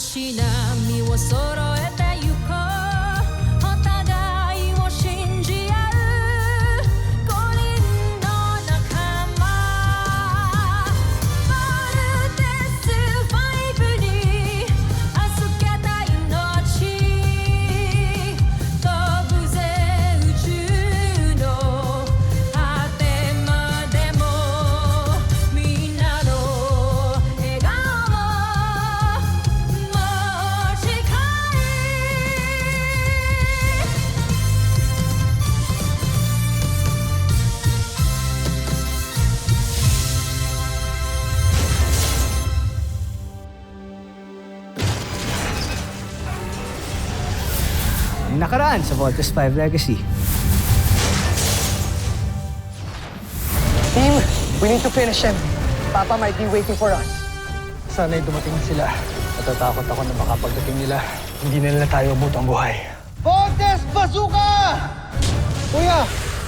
しなみを揃えてゆこうお互いを信じ合う五人の仲間ボルテス5に預けた命飛ぶぜ宇宙の果てまでもみんなの笑顔持ち帰Nakaraan sa Voltes 5 Legacy. Team, we need to finish him. Papa might be waiting for us. Sana'y dumating na sila. Natatakot ako na baka pagdating nila, hindi na nila tayo butang buhay. Voltes Bazooka! Kuya,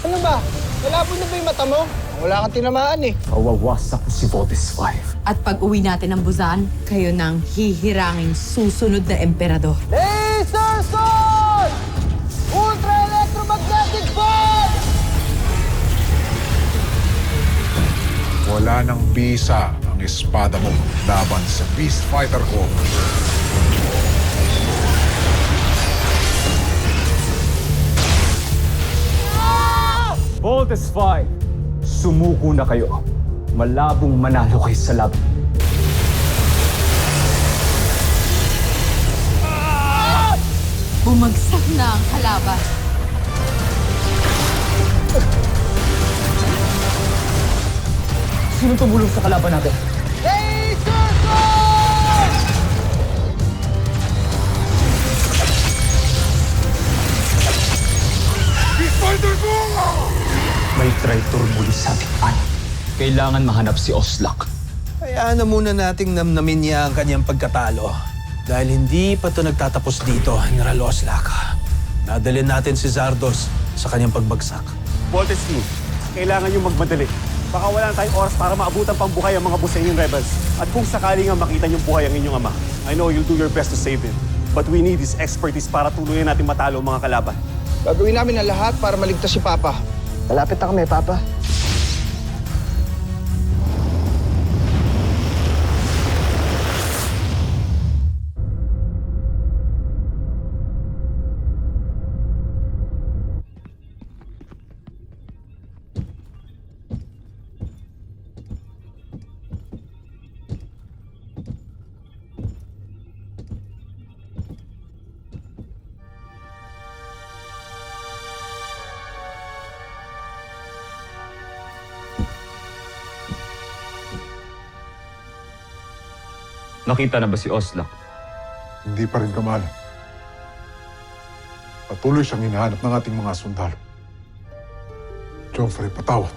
ano ba? Malabo na ba yung mata mo? Wala kang tinamaan eh. Kawawasak ko si Voltes 5. At pag uwi natin ng Busan, kayo nang hihiranging susunod na emperador. Laser Sword! Ultra Electromagnetic Force! Wala nang bisa ang espada mo laban sa Beast Fighter ko. Voltes 5, sumuko na kayo. Malabong manalo kayo sa laban. Bumagsak na ang kalaban. Sino tumulong sa kalaban natin? Laser Sword! Beast Fighter ko! May traitor muli sa ating panig. Kailangan mahanap si Oslak. Hayaan na muna nating namnamin niya ang kanyang pagkatalo. Dahil hindi pa ito nagtatapos dito, General Oslak. Nadalhin natin si Zardos sa kanyang pagbagsak. Voltes team, kailangan yung magmadali. Baka wala na tayong oras para maabutan pang buhay ang mga Busenin rebels. At kung sakali nga makita niyong buhay ang inyong ama, I know you'll do your best to save him. But we need his expertise para tuluyan natin matalo ang mga kalaban. Gagawin namin ang lahat para maligtas si Papa. Malapit na kami, Papa. Nakita na ba si Oslak? Hindi pa rin kamal. Patuloy siyang hinahanap ng ating mga sundalo. Joffrey, patawad.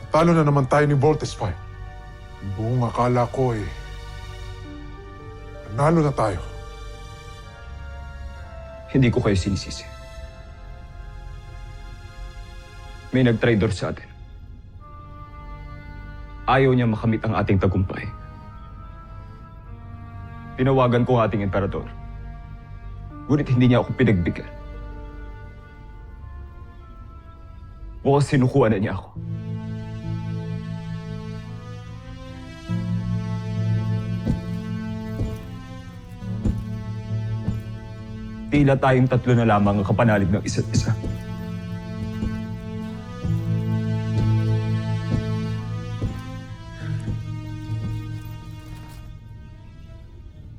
Natalo na naman tayo ni Voltes 5. Ang buong akala ko nanalo na tayo. Hindi ko kayo sinisisi. May nag-traitor sa atin. Ayaw niya makamit ang ating tagumpay. Tinawagan ko ang ating emperador. Ngunit hindi niya ako pinagbigyan. Mukhang sinukuan na niya ako. Tila tayong tatlo na lamang ang kapanalig ng isa't isa.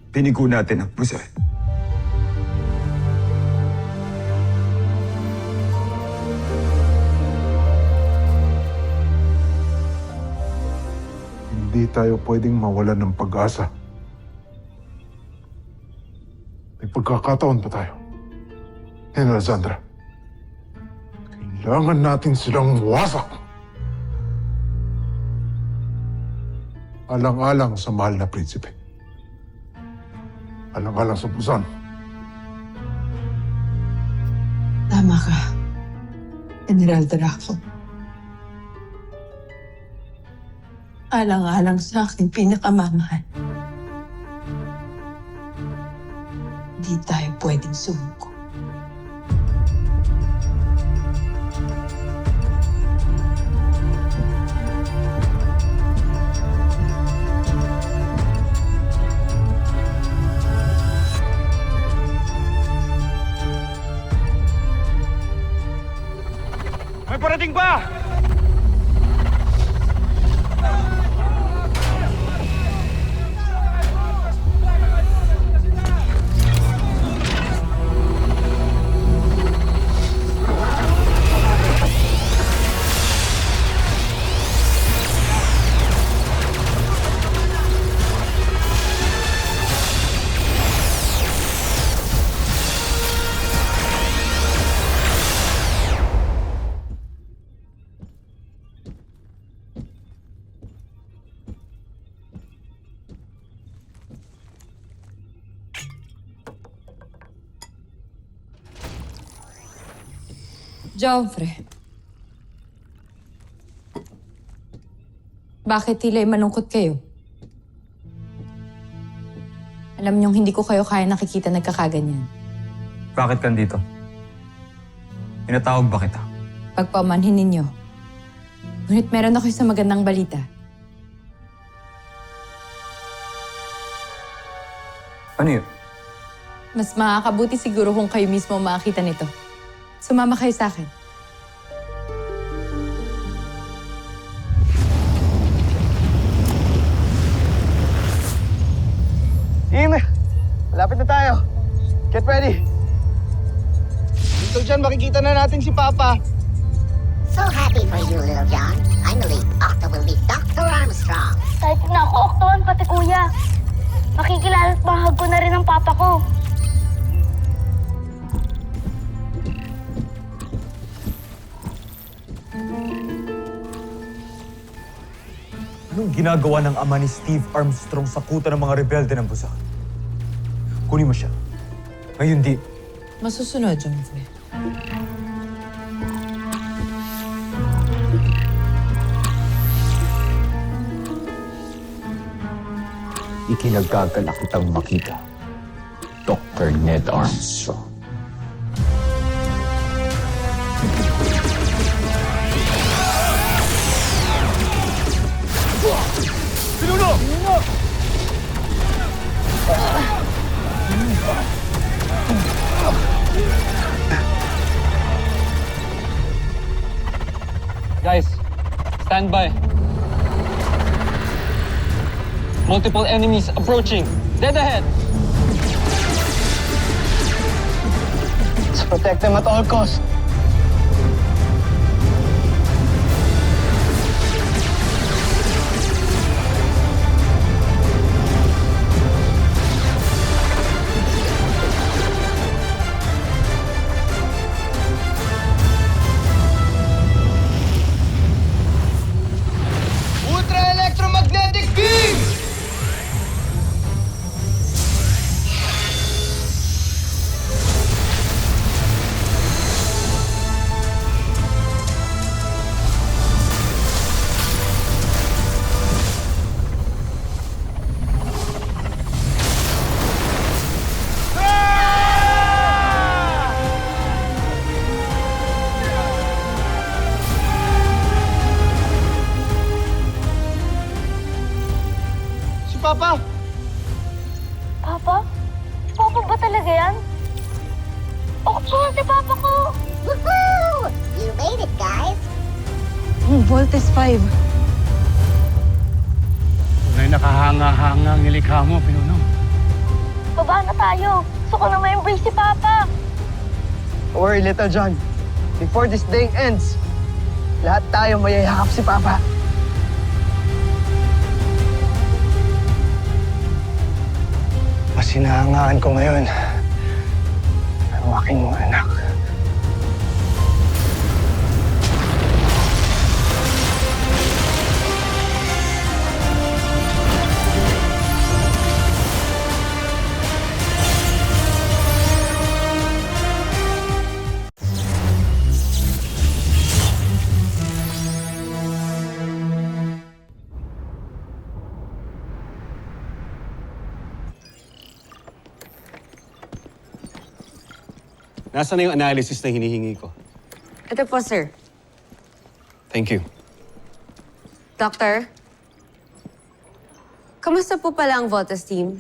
Tinigo natin ang Busan. Hindi tayo pwedeng mawalan ng pag-asa. May pagkakataon pa tayo. General Zandra, kailangan natin silang wasak. Alang-alang sa mahal na prinsipe. Alang-alang sa Busan. Tama ka, General Draco. Alang-alang sa aking pinakamamahal. Di tayo pwedeng sumuko. May parating ba? Joffrey. Bakit tila malungkot kayo? Alam niyong hindi ko kayo kaya nakikita nagkakaganyan. Bakit kandito? Pinatawag ba kita? Pagpamanhin ninyo. Ngunit meron ako isang magandang balita. Ano yun? Mas makakabuti siguro kung kayo mismo makakita nito. Sumama kayo sa akin. Team, malapit na tayo. Get ready. Dito dyan, makikita na natin si Papa. So happy for you, Little John. Finally, Octo will be Dr. Armstrong. Excited na ako, Octon, pati kuya. Makikilala at bahag ko na rin ang papa ko. Anong ginagawa ng ama ni Steve Armstrong sa kuta ng mga rebelde ng Busan? Kunin mo siya. Ngayon di. Masusunod, Joffrey. Ikinagagalak kitang makita. Dr. Ned Armstrong. Guys, stand by. Multiple enemies approaching. Dead ahead. Let's protect them at all costs. Ultra-electromagnetic beam! Papa! Papa? Papa ba talaga yan? Octon, si papa ko! Woohoo! You made it, guys. Voltes 5. Tunay nakahanga-hanga ang nilikha mo, Pinuno. Baba na tayo. Gusto ko na ma-embrace si papa. Don't worry, Little John. Before this day ends, lahat tayo mayayakap si Papa. Mas hinahangaan ko ngayon ang aking mga anak. Nasaan na yung analysis na hinihingi ko? Ito po, sir. Thank you. Doctor? Kamusta po pala ang Voltas team?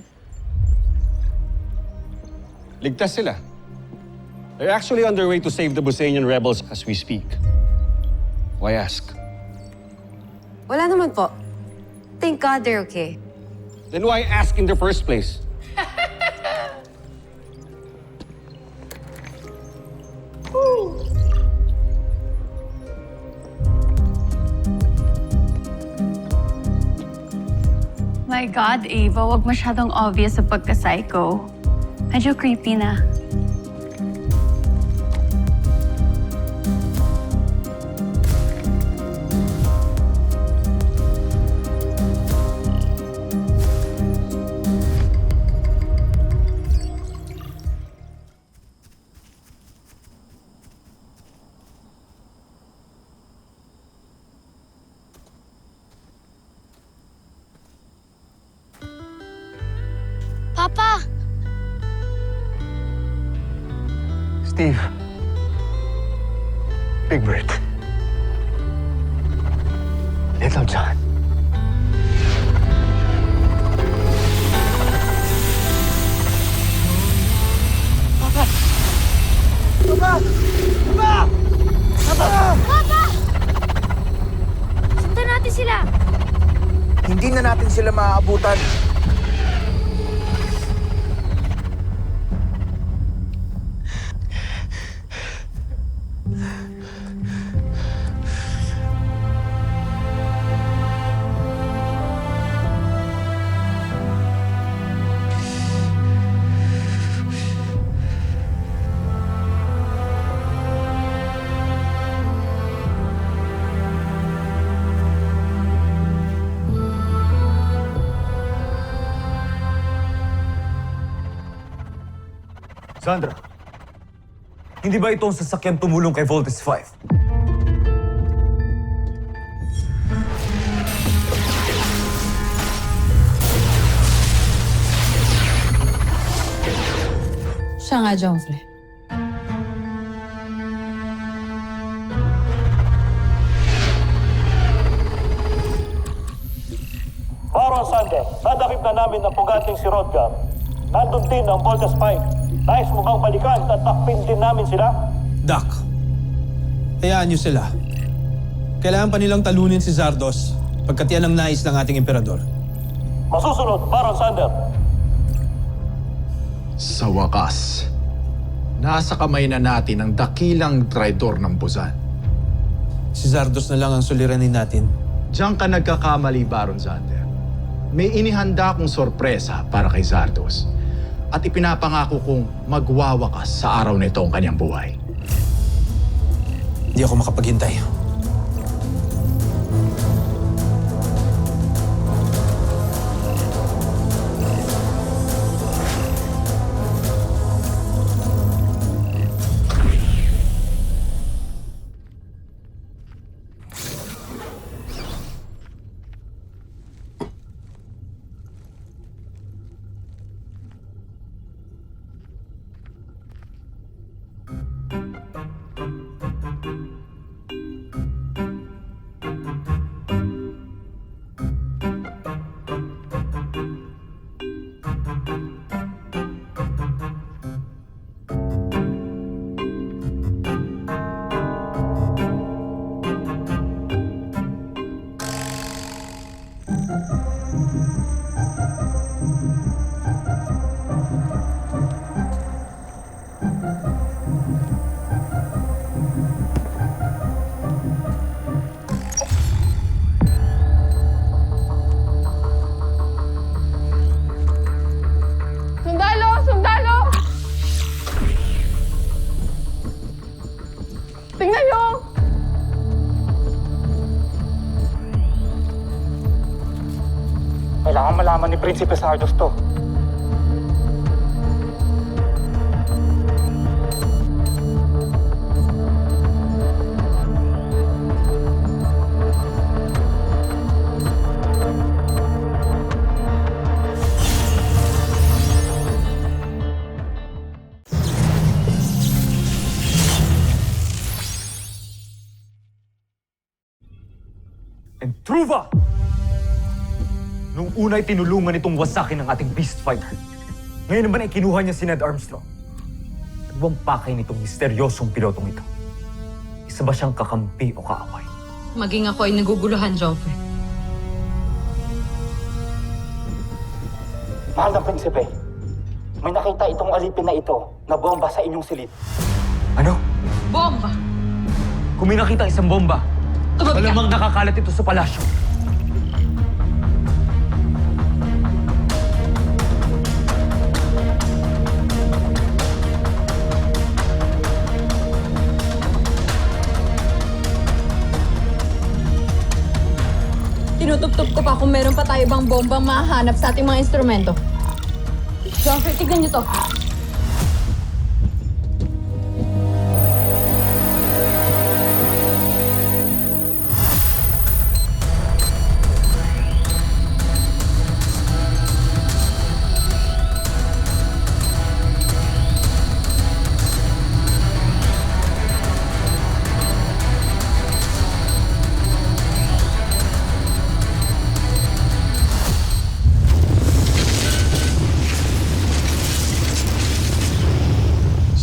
Ligtas sila. They're actually on their way to save the Busanian rebels as we speak. Why ask? Wala naman po. Thank God they're okay. Then why ask in the first place? My God, Ava, wag masyadong obvious sa pagka-psycho. Medyo creepy na. Papa! Steve. Big Bird. Little John. Papa! Papa! Papa! Papa! Papa! Sundan natin sila! Hindi na natin sila maaabutan. Sandra, hindi ba ito ang sasakyan tumulong kay Voltes 5? Siya nga, Joffrey. Baron Sande, sadakip na namin ang puganting si Rodgar. Nandun din ang Voltes 5. Nais mo bang balikan at takpin din namin sila? Doc, hayaan niyo sila. Kailangan pa nilang talunin si Zardos pagkat yan ang nais ng ating emperador. Masusunod, Baron Sander. Sa wakas, nasa kamay na natin ang dakilang traidor ng Busan. Si Zardos na lang ang suliranin natin. Diyan ka nagkakamali, Baron Zander. May inihanda akong sorpresa para kay Zardos. At ipinapangako kong magwawakas sa araw nito ang kanyang buhay. Hindi ako makapaghintay. Kailangan malaman ni Prinsipe Sardos to. Truva! Nung una'y tinulungan itong wasakin ng ating beast fighter. Ngayon naman ay kinuha niya si Ned Armstrong. Ano bang pakay nitong misteryosong pilotong ito? Isa ba siyang kakampi o kaaway? Maging ako ay naguguluhan, Joffrey. Mahal na prinsipe, may nakita itong alipin na ito na bomba sa inyong silid. Ano? Bomba! Kung may nakita isang bomba, malamang nakakalat ito sa palasyo. Tinutuptup ko pa kung meron pa tayo bang bombang mahahanap sa ating mga instrumento. Joffrey, tignan niyo to.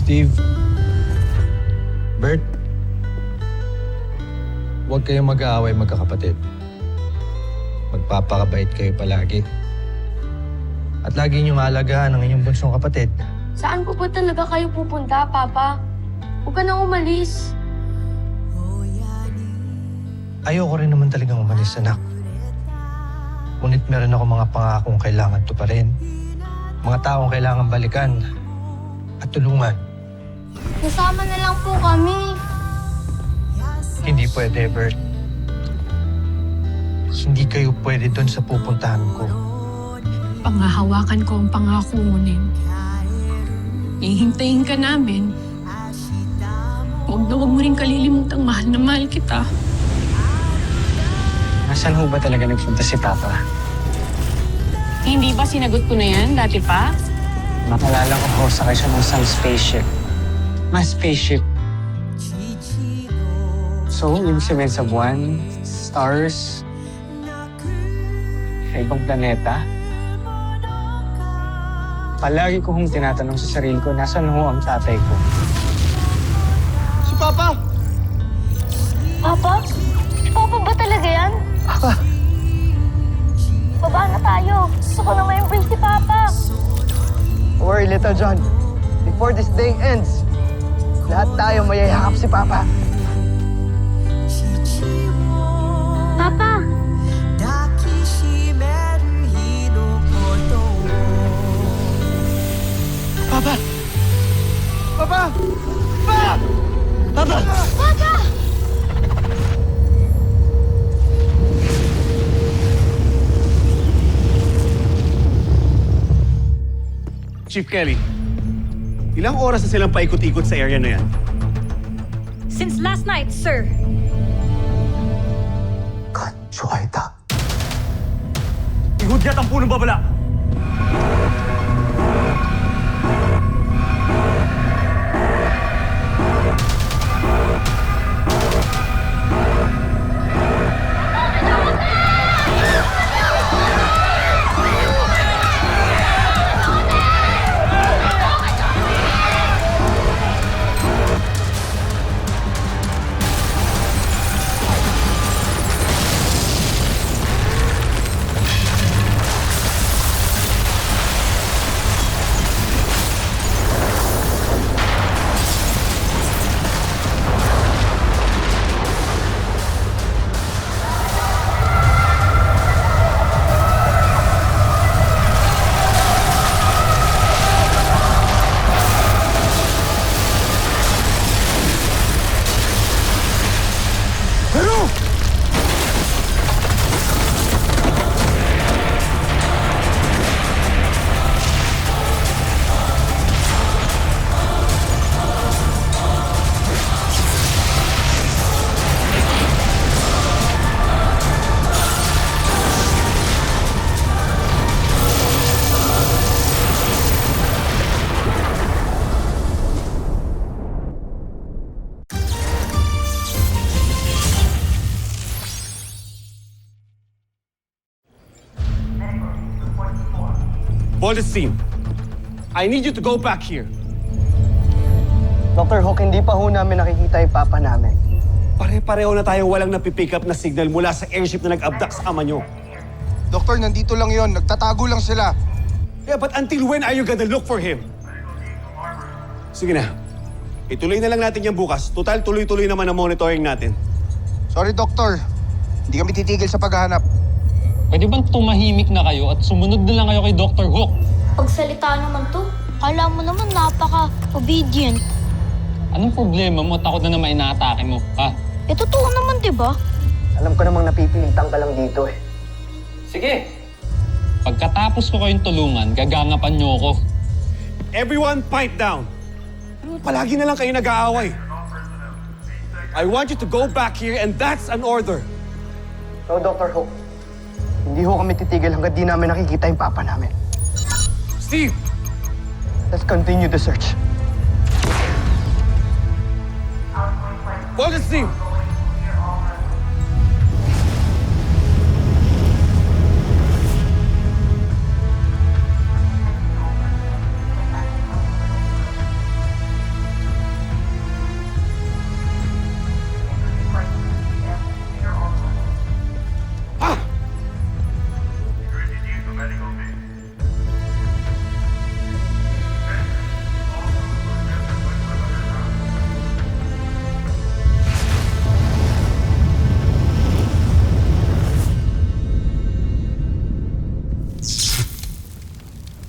Steve, Bert, huwag kayong mag-aaway magkakapatid. Magpapakabait kayo palagi. At lagi niyong aalagaan ang inyong bunsong kapatid. Saan po ba talaga kayo pupunta, Papa? Huwag ka nang umalis. Ayoko rin naman talagang umalis, anak. Ngunit meron ako mga pangakong kailangan tuparin. Mga taong kailangan balikan at tulungan. Kasama na lang po kami. Hindi pwede, Bert. Hindi kayo pwede doon sa pupuntahan ko. Pangahawakan ko ang pangako mo, Nen. Hihintayin ka namin. Huwag mo rin kalilimutang mahal na mahal kita. Nasaan ho ba talaga nagpunta si Papa? Hindi ba sinagot ko na yan dati pa? Nakalala ko ho sakay siya ng isang spaceship. Spaceship. So, ibig sabihin sa buwan, stars, sa ibang planeta. Palagi ko hong tinatanong sa sarili ko, nasaan ho ang tatay ko? Si Papa! Papa? Papa ba talaga yan? Papa! Baba na tayo. Gusto ko na ma-embrace si Papa. Don't worry, Little John. Before this day ends, lahat tayo mayayakap si Papa. Papa! Papa! Papa! Papa! Papa! Papa! Chief Kelly, ilang oras na silang paikot-ikot sa area na yan? Since last night, sir. Kanchuaita. Ihudyat ang punong babala! Voltes team, I need you to go back here. Dr. Hook, hindi pa ho namin nakikita yung papa namin. Pare-pareho na tayong walang napipick up na signal mula sa airship na nag-abduct sa ama nyo. Doktor, nandito lang yon. Nagtatago lang sila. Yeah, but until when are you gonna look for him? Sige na. Ituloy na lang natin yan bukas. Total, tuloy-tuloy naman ang monitoring natin. Sorry, Doktor. Hindi kami titigil sa paghahanap. Pwede bang tumahimik na kayo at sumunod na lang kayo kay Dr. Hook? Pagsalita naman to. Kala mo naman napaka-obedient. Anong problema mo? Takot na naman inaatake mo, ha? Eh, totoo naman, di ba? Alam ko namang napipilitan ka lang dito eh. Sige. Pagkatapos ko kayong tulungan, gagangapan niyo ako. Everyone, pipe down. Palagi na lang kayo nag-aaway. I want you to go back here and that's an order. No, Dr. Hook. Hindi ho kami titigil hanggang di namin nakikita yung papa namin. Steve! Let's continue the search. Voltes team!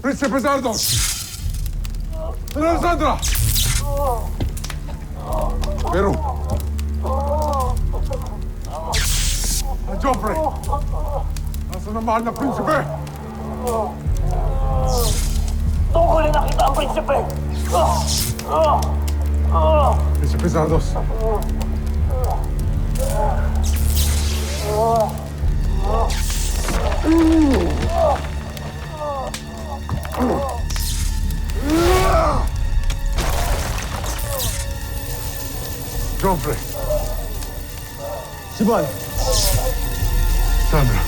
Príncipe Zardos! Alexandra! Pero... Joffrey! Nasaan ang mahal na prinsipe? Doon ko rin nakita ang prinsipe! Príncipe Zardos. Joffrey. Sibal! Sandra.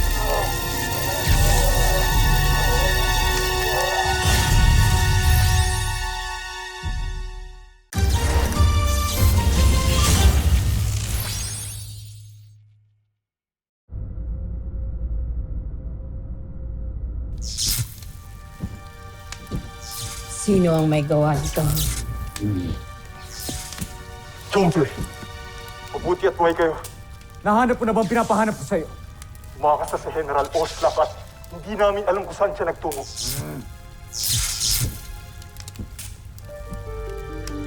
Sino ang may gawa nito? Joffrey. Mabuti at buhay kayo. Nahanap mo na bang pinapahanap ko sa'yo? Umakas na si General Oslap at hindi namin alam kung saan siya nagtungo.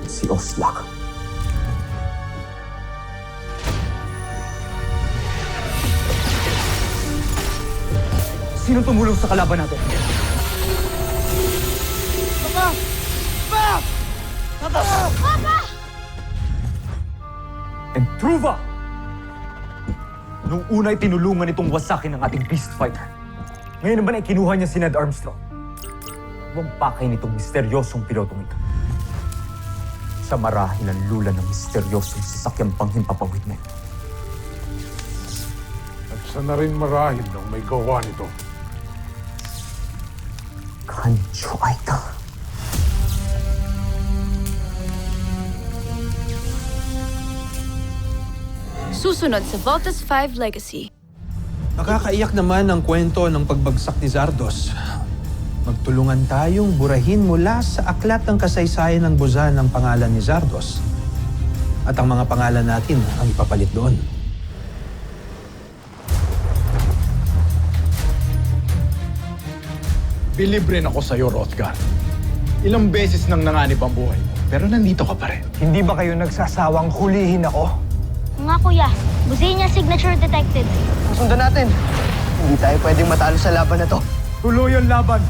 Si Oslak. Sino tumulong sa kalaban natin? And Truva! Nung una'y tinulungan itong wasakin ng ating beast fighter. Ngayon naman ay kinuha niya si Ned Armstrong. Huwag pakay nitong misteryosong pilotong ito. Sa marahil ang lula ng misteryosong sasakyang panghimpapawid mo. At siya na rin marahil ng may gawa nito. Kancho Aita. Susunod sa Voltes 5 Legacy. Nakakaiyak naman ang kwento ng pagbagsak ni Zardos. Magtulungan tayong burahin mula sa aklat ng kasaysayan ng Buzan ang pangalan ni Zardos. At ang mga pangalan natin ang ipapalit doon. Believe rin ako sa'yo, Rothgar. Ilang beses nang nanganib ang buhay mo, pero nandito ka pa rin. Hindi ba kayo nagsasawang hulihin ako? Nga kuya, Buzinia signature detected. Susundan natin. Hindi tayo pwedeng matalo sa laban na to. Tuloy ang laban.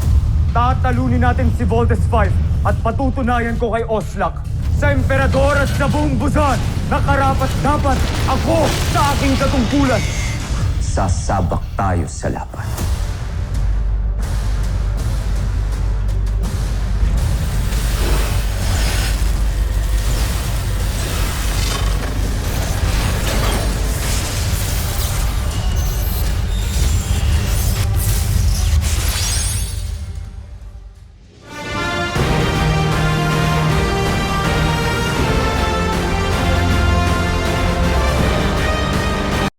Tatalunin natin si Voltes 5 at patutunayan ko kay Oslak sa Emperador at sa buong Buzan na karapat-dapat ako sa aking katungkulan. Sasabak tayo sa laban.